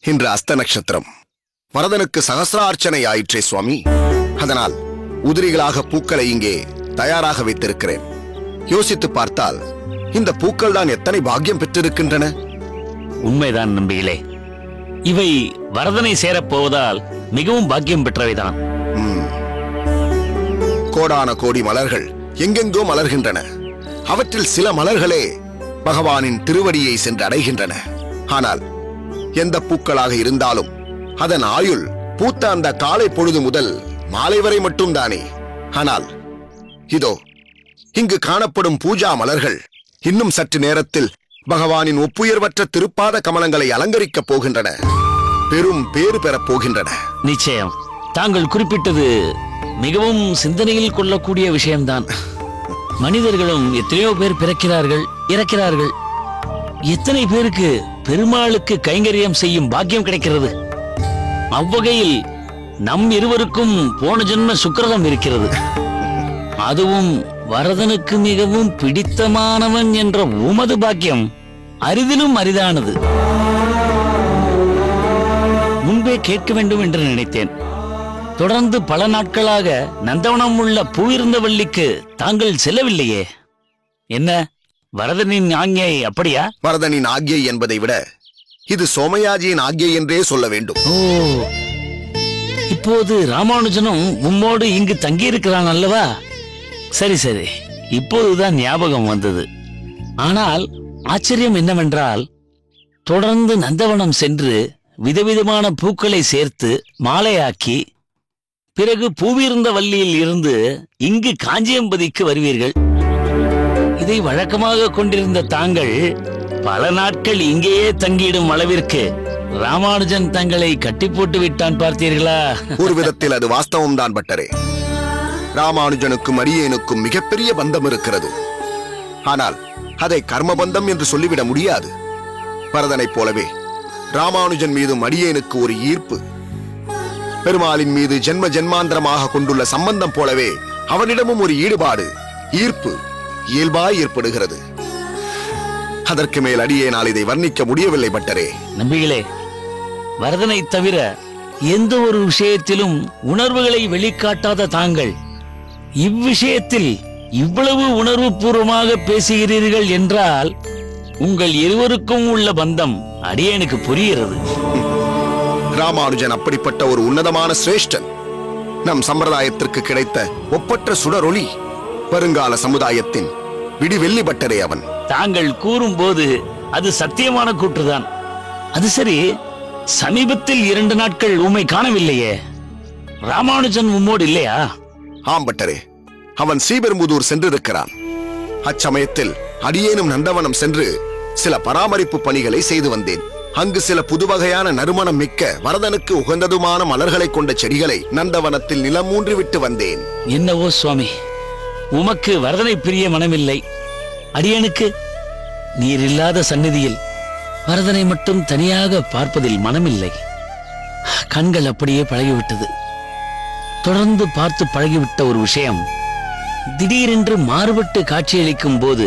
இன்று அஸ்த நட்சத்திரம். வரதனுக்கு சகசிரார்ச்சனை ஆயிற்றே சுவாமி. அதனால் உதிரிகளாக பூக்களை இங்கே தயாராக வைத்திருக்கிறேன். யோசித்து பார்த்தால் இந்த பூக்கள் தான் எத்தனை பாக்கியம் பெற்றிருக்கின்றன. உண்மைதான் நம்பிகளே, இவை வரதனை சேரப்போவதால் மிகவும் பாக்கியம் பெற்றவைதான். கோடான கோடி மலர்கள் எங்கெங்கோ மலர்கின்றன. அவற்றில் சில மலர்களே பகவானின் திருவடியை சென்று அடைகின்றன. ஆனால் எந்த பூக்களாக இருந்தாலும் அதன் ஆயுள் பூத்த அந்த காலை பொழுது முதல் மாலை வரை மட்டும் தானே. ஆனால் இதோ இங்கு காணப்படும் பூஜா மலர்கள் இன்னும் சற்று நேரத்தில் பகவானின் ஒப்புயர்வற்ற திருப்பாத கமலங்களை அலங்கரிக்கப் போகின்றன. பெரும் பேறு பெறப் போகின்றன. நிச்சயம் தாங்கள் குறிப்பிட்டது மிகவும் சிந்தனையில் கொள்ளக்கூடிய விஷயம்தான். மனிதர்களும் எத்தனையோ பேர் பிறக்கிறார்கள், இறக்கிறார்கள். எத்தனை பேருக்கு பெருமாளுக்கு கைங்கரியம் செய்யும் பாக்கியம் கிடைக்கிறது. அவ்வகையில் நம் இருவருக்கும் போன ஜென்ம சுக்கிரதம் இருக்கிறது. அதுவும் வரதனுக்கு மிகவும் பிடித்தமானவன் என்ற உமது பாக்கியம் அரிதிலும் அரிதானது. முன்பே கேட்க வேண்டும் என்று நினைத்தேன். தொடர்ந்து பல நாட்களாக நந்தவனம் உள்ள பூவிருந்தவல்லிக்கு தாங்கள் செல்லவில்லையே, என்ன வரதனின் ஆக்ஞை அப்படியா? வரதனின் ஆக்ஞை என்பதை விட இது சோமயாஜியின் ஆக்ஞை என்றே சொல்ல வேண்டும். ஓ, இப்போது ராமானுஜனும் உம்மோடு இங்கு தங்கியிருக்கிறான் அல்லவா? சரி சரி, இப்போதுதான் ஞாபகம் வந்தது. ஆனால் ஆச்சரியம் என்னவென்றால், தொடர்ந்து நந்தவனம் சென்று விதவிதமான பூக்களை சேர்த்து மாலையாக்கி பிறகு பூவிருந்தவல்லியில் இருந்து இங்கு காஞ்சியம்பதிக்கு வருவீர்கள். இதை வழக்கமாக கொண்டிருந்த தாங்கள் பல நாட்கள் இங்கேயே தங்கியிடும் அளவிற்கு ராமானுஜன் தங்களை கட்டி போட்டு விட்டான், பார்த்தீர்களா? ஒரு விதத்தில் அது வாஸ்தவம் தான் பட்டரே. ராமானுஜனுக்கும் அடியேனுக்கும் மிகப்பெரிய பந்தம் இருக்கிறது. ஆனால் அதை கர்மபந்தம் என்று சொல்லிவிட முடியாது. வரதனைப் போலவே ராமானுஜன் மீதும் அடியேனுக்கு ஒரு ஈர்ப்பு, பெருமாளின் மீது ஜென்ம ஜென்மாந்திரமாக கொண்டுள்ள சம்பந்தம் போலவே அவனிடமும் ஒரு ஈடுபாடு, ஈர்ப்பு இயல்பாய் ஏற்படுகிறது. அதற்கு மேல் அடியேனால் இதை வர்ணிக்க முடியவில்லை பட்டரே. நம்பிகளே, வரதனை தவிர எந்த ஒரு விஷயத்திலும் உணர்வுகளை வெளிக்காட்டாத தாங்கள் இவ்விஷயத்தில் இவ்வளவு உணர்வு பூர்வமாக பேசுகிறீர்கள் என்றால் உங்கள் இருவருக்கும் உள்ள பந்தம் அடியேனுக்கு புரிகிறது. ராமானுஜன் அப்படிப்பட்ட ஒரு உன்னதமான சிரேஷ்டன். நம் சம்பிரதாயத்திற்கு கிடைத்த ஒப்பற்ற சுடரொளி, வருங்கால சமுதாயத்தின் விடிவெள்ளி பட்டரே அவன். தாங்கள் கூறும்போது அது சத்தியமான கூற்றுதான். அது சரி, சமீபத்தில் 2 நாட்கள் உம்மை காணவில்லையே. ராமானுஜன் உம்மோடு இல்லையா? ஆம் பட்டரே, அவன் ஸ்ரீபெரும்புதூர் சென்றிருக்கிறான். அச்சமயத்தில் அடியேனும் நந்தவனம் சென்று சில பராமரிப்பு பணிகளை செய்து வந்தேன். அங்கு சில புதுவகையான நறுமணம் மிக்க வரதனுக்கு உகந்ததுமான மலர்களை கொண்ட செடிகளை நந்தவனத்தில் நிலமூன்றி விட்டு வந்தேன். என்னவோ சுவாமி, உமக்கு வரதனை பிரிய மனமில்லை. அடியனுக்கு நீர் இல்லாத சந்நிதியில் வரதனை மட்டும் தனியாக பார்ப்பதில் மனமில்லை. கண்கள் அப்படியே பழகிவிட்டது. தொடர்ந்து பார்த்து பழகிவிட்ட ஒரு விஷயம் திடீரென்று மாறுபட்டு காட்சியளிக்கும் போது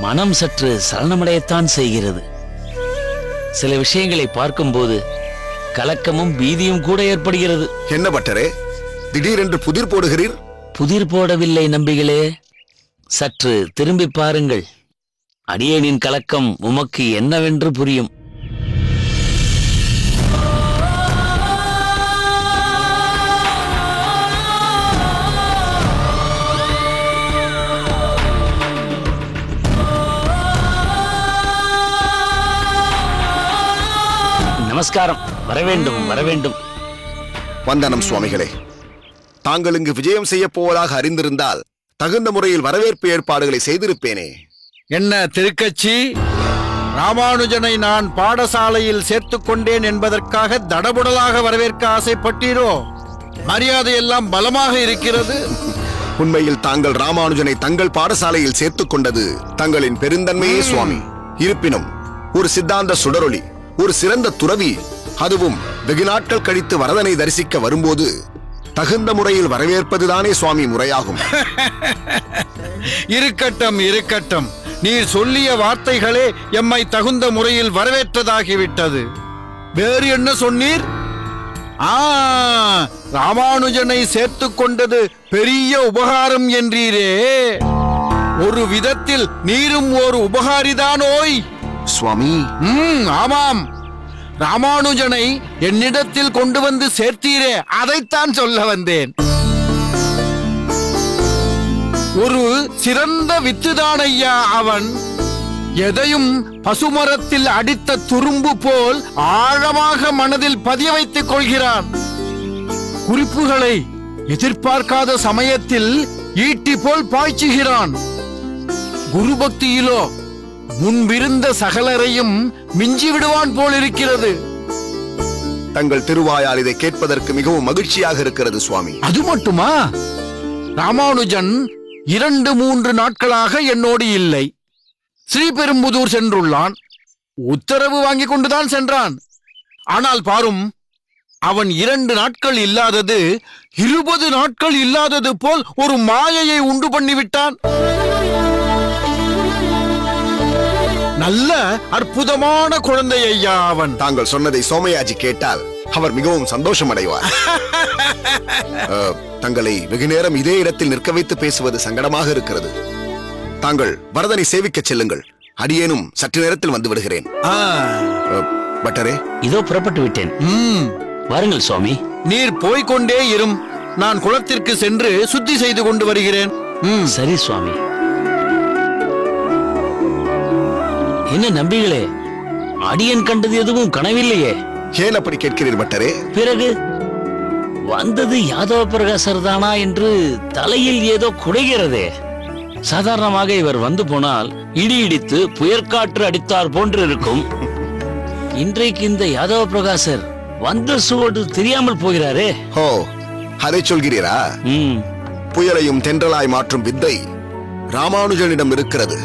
மனம் சற்று சலனமடையத்தான் செய்கிறது. சில விஷயங்களை பார்க்கும்போது கலக்கமும் பீதியும் கூட ஏற்படுகிறது. என்ன பட்டரே, திடீரென்று புதிர் போடுகிறீர்? புதிர் போடவில்லை நம்பிகளே, சற்று திரும்பி பாருங்கள். அடியேனின் கலக்கம் உமக்கு என்னவென்று புரியும். நமஸ்காரம். வரவேண்டும் வரவேண்டும். வந்தனம் சுவாமிகளே. தாங்கள் இங்கு விஜயம் செய்ய போவதாக அறிந்திருந்தால் தகுந்த முறையில் வரவேற்பு ஏற்பாடுகளை செய்திருப்பேனே. என்ன திருக்கட்சி, ராமானுஜனை நான் பாடசாலையில் சேர்த்துக் கொண்டேன் என்பதற்காக தடபுடலாக வரவேற்க ஆசைப்பட்டீரோ? மரியாதையெல்லாம் பலமாக இருக்கிறது. உண்மையில் தாங்கள் ராமானுஜனை தங்கள் பாடசாலையில் சேர்த்துக் கொண்டது தங்களின் பெருந்தன்மையே சுவாமி. இருப்பினும் ஒரு சித்தாந்த சுடரொளி, ஒரு சிறந்த துறவி, அதுவும் வெகு நாட்கள் கழித்து வரதனை தரிசிக்க வரும்போது தகுந்த முறையில் வரவேற்பதுதானே சுவாமி முறையாகும். இருக்கட்டும் இருக்கட்டும், நீர் சொல்லிய வார்த்தைகளே எம்மை தகுந்த முறையில் வரவேற்றதாகிவிட்டது. வேறு என்ன சொன்னீர்? ராமானுஜனை சேர்த்து கொண்டது பெரிய உபகாரம் என்றீரே. ஒரு விதத்தில் நீரும் ஒரு உபகாரிதானோய் சுவாமி. ஆமாம், ராமானுஜனை என்னிடத்தில் கொண்டு வந்து சேர்த்தீரே, அதைத்தான் சொல்ல வந்தேன். ஒரு சிறந்த வித்துதானையா அவன். எதையும் பசுமரத்தில் அடித்த துரும்பு போல் ஆழமாக மனதில் பதிய வைத்துக் கொள்கிறான். குறிப்புகளை எதிர்பார்க்காத சமயத்தில் ஈட்டி போல் பாய்ச்சுகிறான். குரு பக்தியிலோ முன்பிருந்த சகலரையும் மிஞ்சி விடுவான் போல் இருக்கிறது. தங்கள் திருவாயால் இதை கேட்பதற்கு மிகவும் மகிழ்ச்சியாக இருக்கிறது சுவாமி. அது மட்டுமா? ராமானுஜன் 2-3 நாட்களாக என்னோடு இல்லை. ஸ்ரீபெரும்புதூர் சென்றுள்ளான். உத்தரவு வாங்கி கொண்டுதான் சென்றான். ஆனால் பாரும், அவன் 2 நாட்கள் இல்லாதது 20 நாட்கள் இல்லாதது போல் ஒரு மாயையை உண்டு பண்ணிவிட்டான். நல்ல அற்புதமான குழந்தை ஐயா அவன். தாங்கள் சொன்னதை சோமயாஜி கேட்டால் அவர் மிகவும் சந்தோஷம் அடைவார். தங்களை வெகு நேரம் இதே இடத்தில் நிற்க வைத்து பேசுவது சங்கடமாக இருக்கிறது. தாங்கள் வரதனை சேவிக்க செல்லுங்கள். அடியேனும் சற்று நேரத்தில் வந்து விடுகிறேன். பட்டரே, இதோ புறப்பட்டு விட்டேன். வாருங்கள் சுவாமி. நீர் போய்கொண்டே இரும். நான் குளத்திற்கு சென்று சுத்தி செய்து கொண்டு வருகிறேன். சரி சுவாமி. என்ன நம்பிகளே, அடியன் கண்டது எதுவும் கனவில்லையே? ஏன் அப்படி கேட்கிறீர் பட்டரே? பிறகு வந்தது யாதவ பிரகாசர் தானா என்று தலையில் ஏதோ குடைகிறதே. சாதாரணமாக இவர் வந்து போனால் இடி இடித்து புயற்காற்று அடித்தார் போன்று இருக்கும். இன்றைக்கு இந்த யாதவ பிரகாசர் வந்த சுவடு தெரியாமல் போகிறாரே. ஓ, அதை சொல்கிறீரா? புயலையும் தென்றலாய் மாற்றும் வித்தை ராமானுஜனிடம் இருக்கிறது.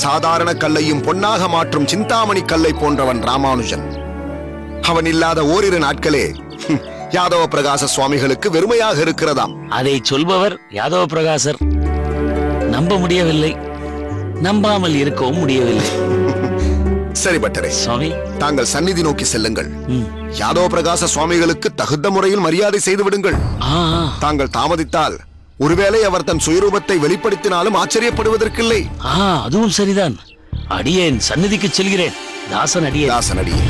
சாதாரண கல்லையும் பொன்னாக மாற்றும் சிந்தாமணி கல்லை போன்றவன் ராமானுஜன். அவன் இல்லாத ஓரிரு நாட்களே யாதவ பிரகாச சுவாமிகளுக்கு வெறுமையாக இருக்கிறதாம். அதை சொல்பவர் யாதவ பிரகாசர். நம்ப முடியவில்லை, நம்பாமல் இருக்கவும் முடியவில்லை. சரி பட்டரே, சுவாமி, தாங்கள் சந்நிதி நோக்கி செல்லுங்கள். யாதவ பிரகாச சுவாமிகளுக்கு தகுந்த முறையில் மரியாதை செய்து விடுங்கள். தாங்கள் தாமதித்தால் ஒருவேளை அவர் தன் சுயரூபத்தை வெளிப்படுத்தினாலும் ஆச்சரியப்படுவதற்கில்லை. அதுவும் சரிதான். அடியேன் சந்நிதிக்கு செல்கிறேன். தாசன் அடியேன். தாசன் அடியேன்.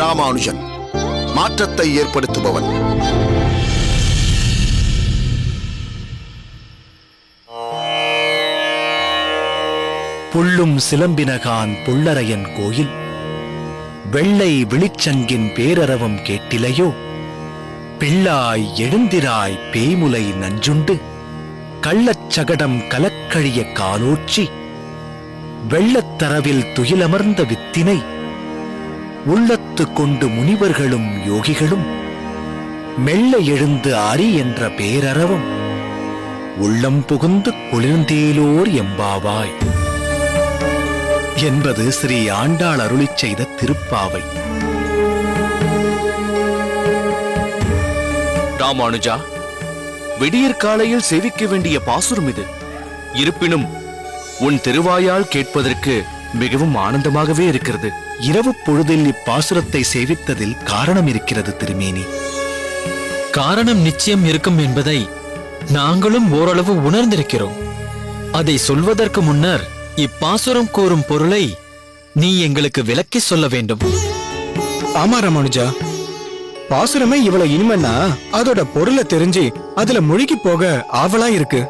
ராமானுஜன் மாற்றத்தை ஏற்படுத்துபவன். புள்ளும் சிலம்பினகான் புள்ளரையன் கோயில் வெள்ளை விழிச்சங்கின் பேரரவம் கேட்டிலையோ? பிள்ளாய் எழுந்திராய் பேய்முலை நஞ்சுண்டு கள்ளச்சகடம் கலக்கழிய காலோச்சி வெள்ளத்தரவில் துயிலமர்ந்த வித்தினை உள்ளத்து கொண்டு முனிவர்களும் யோகிகளும் மெல்ல எழுந்து அறி என்ற பேரரவம் உள்ளம் புகுந்து குளிர்ந்தேலோர் எம்பாவாய் என்பது ஸ்ரீ ஆண்டாள் அருளிச் செய்த திருப்பாவை. ராமானுஜா, விடியற் காலையில் சேவிக்க வேண்டிய பாசுரம் இது. இருப்பினும் உன் திருவாயால் கேட்பதற்கு மிகவும் ஆனந்தமாகவே இருக்கிறது. இரவு பொழுதில் இப்பாசுரத்தை சேவித்ததில் காரணம் இருக்கிறது திருமேனி. காரணம் நிச்சயம் இருக்கும் என்பதை நாங்களும் ஓரளவு உணர்ந்திருக்கிறோம். அதை சொல்வதற்கு முன்னர் இப்பாசுரம் கூறும் பொருளை நீ எங்களுக்கு விளக்கி சொல்ல வேண்டும். ஆமா ராமானுஜா, பாசுரமே இவ்வளவு இனிமைன்னா அதோட பொருளை தெரிஞ்சு அதுல முழுகி போக ஆவலா இருக்கு.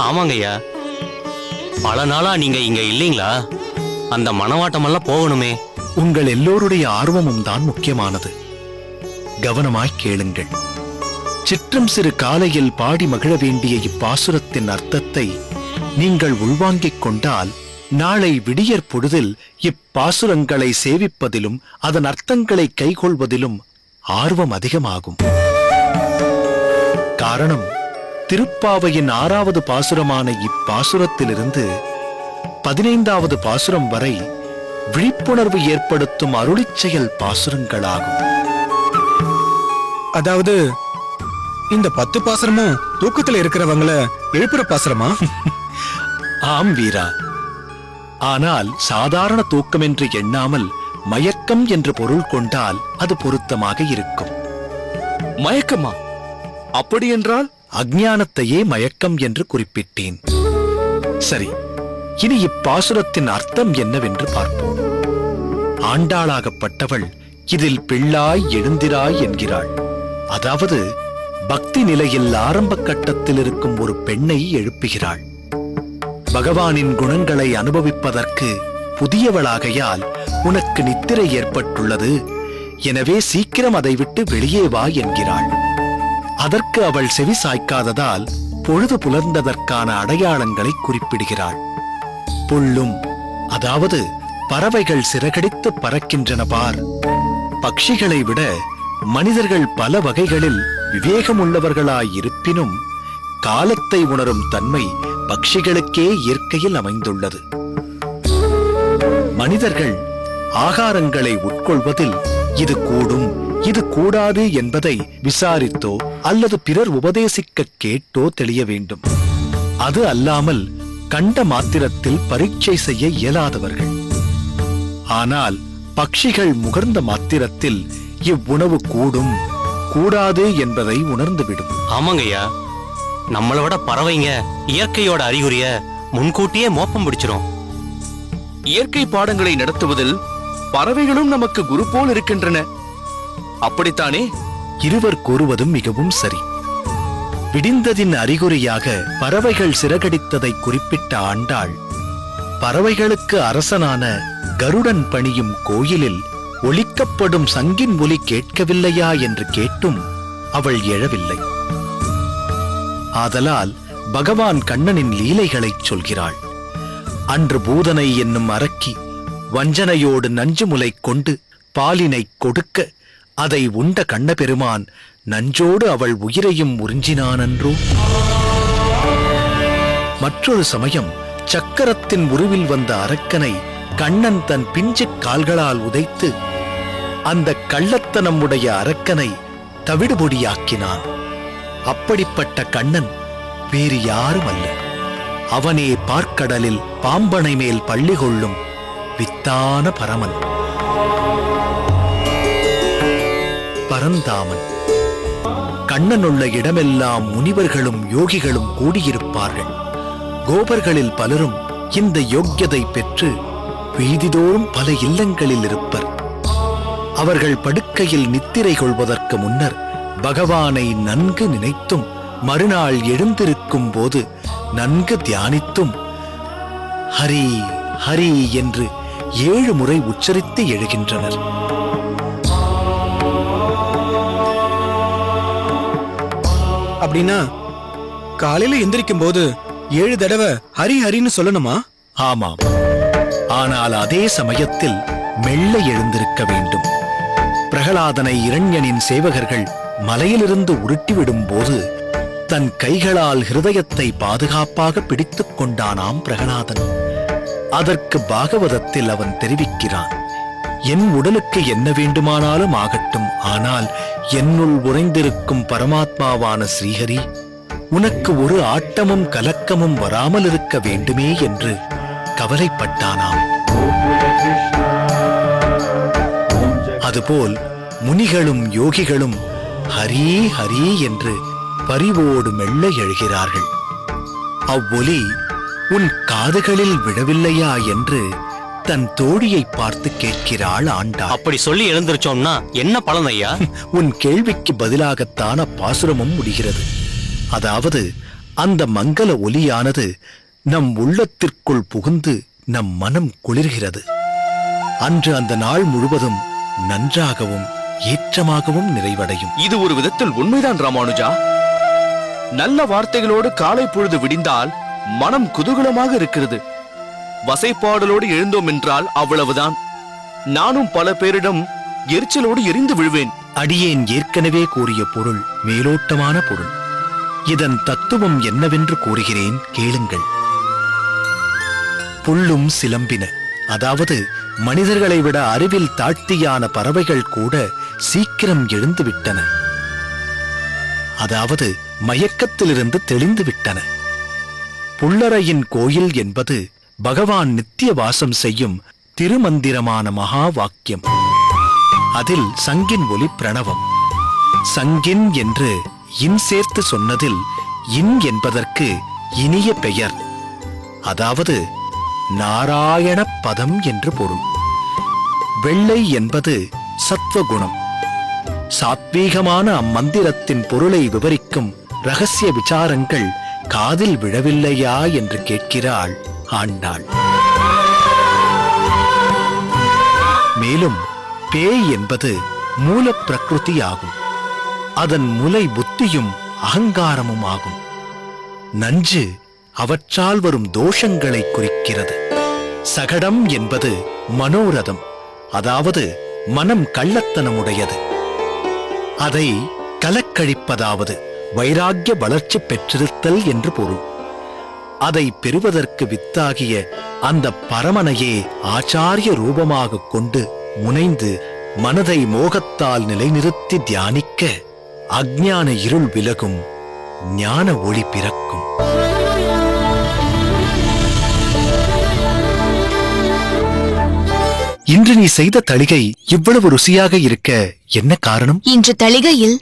ஆமாங்கய்யா, பல நாளா நீங்க இங்க இல்லீங்களா? அந்த மனவாட்டம் எல்லாம் போகணுமே. உங்கள் எல்லோருடைய ஆர்வமும் தான் முக்கியமானது. கவனமாய் கேளுங்கள். சிற்றம் சிறு காலையில் பாடி மகிழ வேண்டிய இப்பாசுரத்தின் அர்த்தத்தை நீங்கள் உள்வாங்கிக் கொண்டால் நாளை விடியற் பொழுதில் இப்பாசுரங்களை சேவிப்பதிலும் அதன் அர்த்தங்களை கைக்கொள்வதிலும் ஆர்வம் அதிகமாகும். காரணம், திருப்பாவையின் 6வது பாசுரமான இப்பாசுரத்திலிருந்து 15வது பாசுரம் வரை விழிப்புணர்வு ஏற்படுத்தும் அருளிச் செயல் பாசுரங்களாகும். அதாவது இந்த 10 பாசுரமும் தூக்கத்துல இருக்கிறவங்கள எழுப்புற பாசுரமா? ஆம் வீரா. ஆனால் சாதாரண தூக்கம் என்று எண்ணாமல் மயக்கம் என்று பொருள் கொண்டால் அது பொருத்தமாக இருக்கும். மயக்கமா? அப்படியென்றால் அஞ்ஞானத்தையே மயக்கம் என்று குறிப்பிட்டேன். சரி, இனி இப்பாசுரத்தின் அர்த்தம் என்னவென்று பார்ப்போம். ஆண்டாளாகப்பட்டவள் இதில் பிள்ளாய் எழுந்திராய் என்கிறாள். அதாவது பக்தி நிலையில் ஆரம்ப கட்டத்தில் இருக்கும் ஒரு பெண்ணை எழுப்புகிறாள். பகவானின் குணங்களை அனுபவிப்பதற்கு புதியவளாகையால் உனக்கு நித்திரை ஏற்பட்டுள்ளது, எனவே சீக்கிரம் அதை விட்டு வெளியே வா என்கிறாள். அதற்கு அவள் செவி சாய்க்காததால் பொழுது புலர்ந்ததற்கான அடையாளங்களை குறிப்பிடுகிறாள். புல்லும், அதாவது பறவைகள் சிறகடித்து பறக்கின்றன பார். பட்சிகளை விட மனிதர்கள் பல வகைகளில் விவேகமுள்ளவர்களாயிருப்பினும் காலத்தை உணரும் தன்மை பட்சிகளுக்கே இயற்கையில் அமைந்துள்ளது. மனிதர்கள் ஆகாரங்களை உட்கொள்வதில் இது கூடும், இது கூடாது என்பதை விசாரித்தோ அல்லது பிறர் உபதேசிக்க கேட்டோ தெளிய வேண்டும். அது அல்லாமல் கண்ட மாத்திரத்தில் பரீட்சை செய்ய இயலாதவர்கள். ஆனால் பட்சிகள் முகர்ந்த மாத்திரத்தில் இவ்வுணவு கூடும் கூடாது என்பதை உணர்ந்துவிடும். ஆமாங்கய்யா, நம்மளை விட பறவைங்க இயற்கையோட அறிகுறிய முன்கூட்டியே மோப்பம் பிடிச்சிரும். இயற்கை பாடங்களை நடத்துவதில் பறவைகளும் நமக்கு குரு போல் இருக்கின்றன. அப்படித்தானே? இருவர் கூறுவதும் மிகவும் சரி. விடிந்ததின் அறிகுறியாக பறவைகள் சிறகடித்ததை குறிப்பிட்ட ஆண்டாள், பறவைகளுக்கு அரசனான கருடன் பணியும் கோயிலில் ஒலிக்கப்படும் சங்கின் ஒலி கேட்கவில்லையா என்று கேட்டும் அவள் எழவில்லை. ஆதலால் பகவான் கண்ணனின் லீலைகளைச் சொல்கிறாள். அன்று பூதனை என்னும் அரக்கி வஞ்சனையோடு நஞ்சு முலை கொண்டு பாலினை கொடுக்க அதை உண்ட கண்ணபெருமான் நஞ்சோடு அவள் உயிரையும் உறிஞ்சினானன்றோ. மற்றொரு சமயம் சக்கரத்தின் உருவில் வந்த அரக்கனை கண்ணன் தன் பிஞ்சிக் கால்களால் உதைத்து அந்த கள்ளத்தனம் உடைய அரக்கனை தவிடுபொடியாக்கினான். அப்படிப்பட்ட கண்ணன் வேறு யாரும் அல்ல, அவனே பார்க்கடலில் பாம்பனை மேல் பள்ளி கொள்ளும் வித்தான பரமன், பரந்தாமன். கண்ணனுள்ள இடமெல்லாம் முனிவர்களும் யோகிகளும் கூடியிருப்பார்கள். கோபர்களில் பலரும் இந்த யோக்கியதை பெற்று வீதிதோறும் பல இல்லங்களில் இருப்பர். அவர்கள் படுக்கையில் நித்திரை கொள்வதற்கு முன்னர் பகவானை நன்கு நினைத்தும் மறுநாள் எழுந்திருக்கும் போது நன்கு தியானித்தும் ஹரி ஹரி என்று 7 முறை உச்சரித்து எழுகின்றனர். அப்படின்னா காலையில எந்திரிக்கும் போது 7 தடவை ஹரி ஹரின்னு சொல்லணுமா? ஆமாம். ஆனால் அதே சமயத்தில் மெல்ல எழுந்திருக்க வேண்டும். பிரகலாதனை இரண்யனின் சேவகர்கள் மலையிலிருந்து உருட்டிவிடும் போது தன் கைகளால் ஹிருதயத்தை பாதுகாப்பாக பிடித்துக் கொண்டானாம் பிரகலாதன். அதற்கு பாகவதத்தில் அவன் தெரிவிக்கிறான், என் உடலுக்கு என்ன வேண்டுமானாலும் ஆகட்டும், ஆனால் என்னுள் உறைந்திருக்கும் பரமாத்மாவான ஸ்ரீஹரி உனக்கு ஒரு ஆட்டமும் கலக்கமும் வராமல் இருக்க வேண்டுமே என்று கவலைப்பட்டானாம். அதுபோல் முனிகளும் யோகிகளும் ஹரி ஹரி என்று பரிவோடு மெல்ல எழுகிறார்கள். அவ்வொலி உன் காதுகளில் விழவில்லையா என்று தன் தோழியை பார்த்து கேட்கிறாள் ஆண்டாள். அப்படி சொல்லி எழுந்திருச்சோம்னா என்ன பலன் ஐயா? உன் கேள்விக்கு பதிலாகத்தான பாசுரமும் முடிகிறது. அதாவது அந்த மங்கள ஒலியானது நம் உள்ளத்திற்குள் புகுந்து நம் மனம் குளிர்கிறது. அன்று அந்த நாள் முழுவதும் நன்றாகவும் ஏற்றமாகவும் நிறைவடையும். இது ஒரு விதத்தில் உண்மைதான் ராமானுஜா. நல்ல வார்த்தைகளோடு காலை பொழுது விடிந்தால் மனம் குதூகலமாக இருக்கிறது. வசைப்பாடலோடு எழுந்தோம் என்றால் அவ்வளவுதான். நானும் பல பேரிடம் எரிச்சலோடு எரிந்து விழுவேன். அடியேன் ஏற்கனவே கூறிய பொருள் மேலோட்டமான பொருள். இதன் தத்துவம் என்னவென்று கூறுகிறேன், கேளுங்கள். புல்லும் சிலம்பின, அதாவது மனிதர்களை விட அறிவில் தாழ்த்தியான பறவைகள் கூட சீக்கிரம் எழுந்து விட்டன. அதாவது மயக்கத்திலிருந்து தெளிந்து விட்டன. புல்லறையின் கோயில் என்பது பகவான் நித்திய வாசம் செய்யும் திருமந்திரமான மகா வாக்கியம். அதில் சங்கின் ஒலி பிரணவம். சங்கின் என்று இன் சேர்த்து சொன்னதில் இன் என்பதற்கு இனிய பெயர், அதாவது நாராயண பதம் என்று பொருள். வெள்ளை என்பது சத்வகுணம். சாத்வீகமான அம்மந்திரத்தின் பொருளை விவரிக்கும் ரகசிய விசாரங்கள் காதில் விழவில்லையா என்று கேட்கிறாள் ஆண்டாள். மேலும் பேய் என்பது மூல பிரகிருதி ஆகும். அதன் முலை புத்தியும் அகங்காரமும் ஆகும். நஞ்சு அவற்றால் வரும் தோஷங்களை குறிக்கிறது. சகடம் என்பது மனோரதம், அதாவது மனம் கள்ளத்தனமுடையது. அதை கலக்கழிப்பதாவது வைராக்கிய வளர்ச்சி பெற்றிருத்தல் என்று பொருள். அதை பெறுவதற்கு வித்தாகிய அந்த பரமனையே ஆச்சாரிய ரூபமாக கொண்டு முனைந்து மனதை மோகத்தால் நிலைநிறுத்தி தியானிக்க அஞ்ஞான இருள் விலகும், ஞான ஒளி பிறக்கும். இன்று நீ செய்த தளிகை இவ்வளவு ருசியாக இருக்க என்ன காரணம்? இன்று தளிகையில்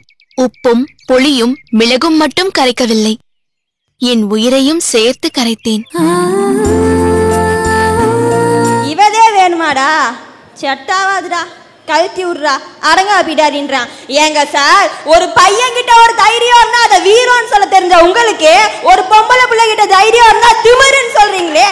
உப்பும் புளியும் மிளகும் மட்டும் கரைக்கவில்லை, என் உயிரையும் சேர்த்து கரைத்தேன். இவதே வேணுமாடா? செட்டாவாதுடா, கழுத்தி விடுறா, அடங்கா பிடாரின்றான். ஏங்க சார், ஒரு பையன் கிட்ட ஒரு தைரியம் இருந்தா அதை வீரம்னு சொல்ல தெரிஞ்ச உங்களுக்கு ஒரு பொம்பளை பிள்ளை கிட்ட தைரியம் இருந்தா திமிருன்னு சொல்றீங்களே.